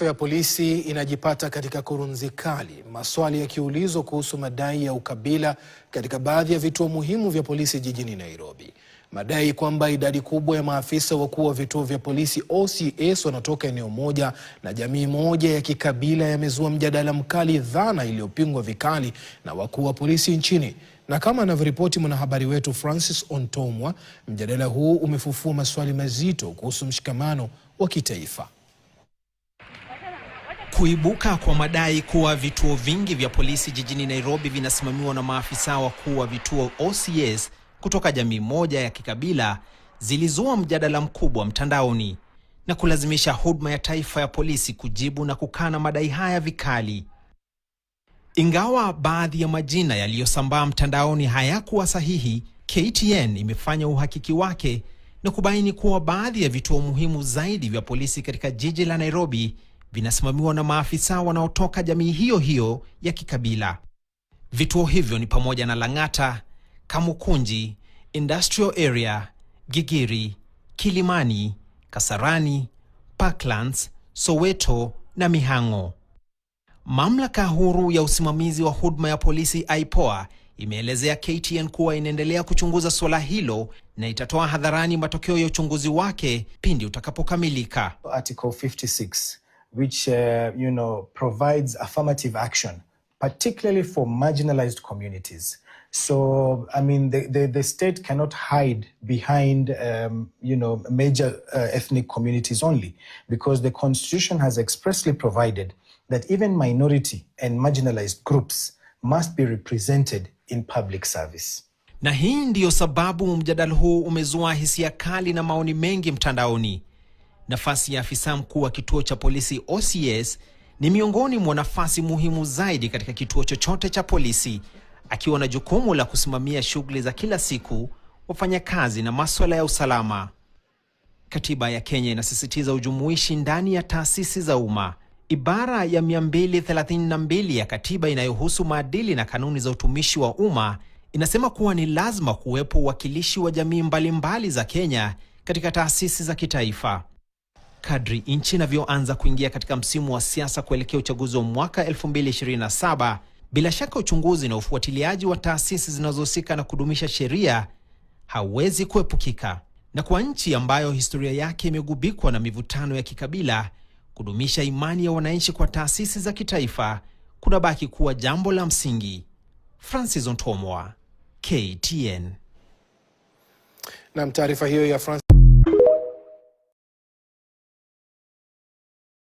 Ya polisi inajipata katika kurunzi kali, maswali yakiulizwa kuhusu madai ya ukabila katika baadhi ya vituo muhimu vya polisi jijini Nairobi. Madai kwamba idadi kubwa ya maafisa wakuu wa vituo vya polisi OCS wanatoka eneo moja na jamii moja ya kikabila yamezua mjadala mkali, dhana iliyopingwa vikali na wakuu wa polisi nchini. Na kama anavyoripoti mwanahabari wetu Francis Ontomwa, mjadala huu umefufua maswali mazito kuhusu mshikamano wa kitaifa. Kuibuka kwa madai kuwa vituo vingi vya polisi jijini Nairobi vinasimamiwa na maafisa wakuu wa vituo OCS kutoka jamii moja ya kikabila zilizua mjadala mkubwa mtandaoni na kulazimisha huduma ya taifa ya polisi kujibu na kukana madai haya vikali. Ingawa baadhi ya majina yaliyosambaa mtandaoni hayakuwa sahihi, KTN imefanya uhakiki wake na kubaini kuwa baadhi ya vituo muhimu zaidi vya polisi katika jiji la Nairobi vinasimamiwa na maafisa wanaotoka jamii hiyo hiyo ya kikabila. Vituo hivyo ni pamoja na Lang'ata, Kamukunji, Industrial Area, Gigiri, Kilimani, Kasarani, Parklands, Soweto na Mihang'o. Mamlaka huru ya usimamizi wa huduma ya polisi IPOA imeelezea KTN kuwa inaendelea kuchunguza swala hilo na itatoa hadharani matokeo ya uchunguzi wake pindi utakapokamilika. Article 56 which provides affirmative action, particularly for marginalized communities. So, I mean, the state cannot hide behind, major ethnic communities only, because the Constitution has expressly provided that even minority and marginalized groups must be represented in public service. Na hii ndiyo sababu mjadala huu umezua hisia kali na maoni mengi mtandaoni. Nafasi ya afisa mkuu wa kituo cha polisi OCS ni miongoni mwa nafasi muhimu zaidi katika kituo chochote cha polisi, akiwa na jukumu la kusimamia shughuli za kila siku, wafanyakazi na masuala ya usalama. Katiba ya Kenya inasisitiza ujumuishi ndani ya taasisi za umma. Ibara ya 232 ya katiba inayohusu maadili na kanuni za utumishi wa umma inasema kuwa ni lazima kuwepo uwakilishi wa jamii mbalimbali za Kenya katika taasisi za kitaifa. Kadri nchi inavyoanza kuingia katika msimu wa siasa kuelekea uchaguzi wa mwaka 2027, bila shaka uchunguzi na ufuatiliaji wa taasisi zinazohusika na kudumisha sheria hauwezi kuepukika. Na kwa nchi ambayo historia yake imegubikwa na mivutano ya kikabila, kudumisha imani ya wananchi kwa taasisi za kitaifa kunabaki kuwa jambo la msingi. Francis Ontomwa, KTN. Na taarifa hiyo ya Francis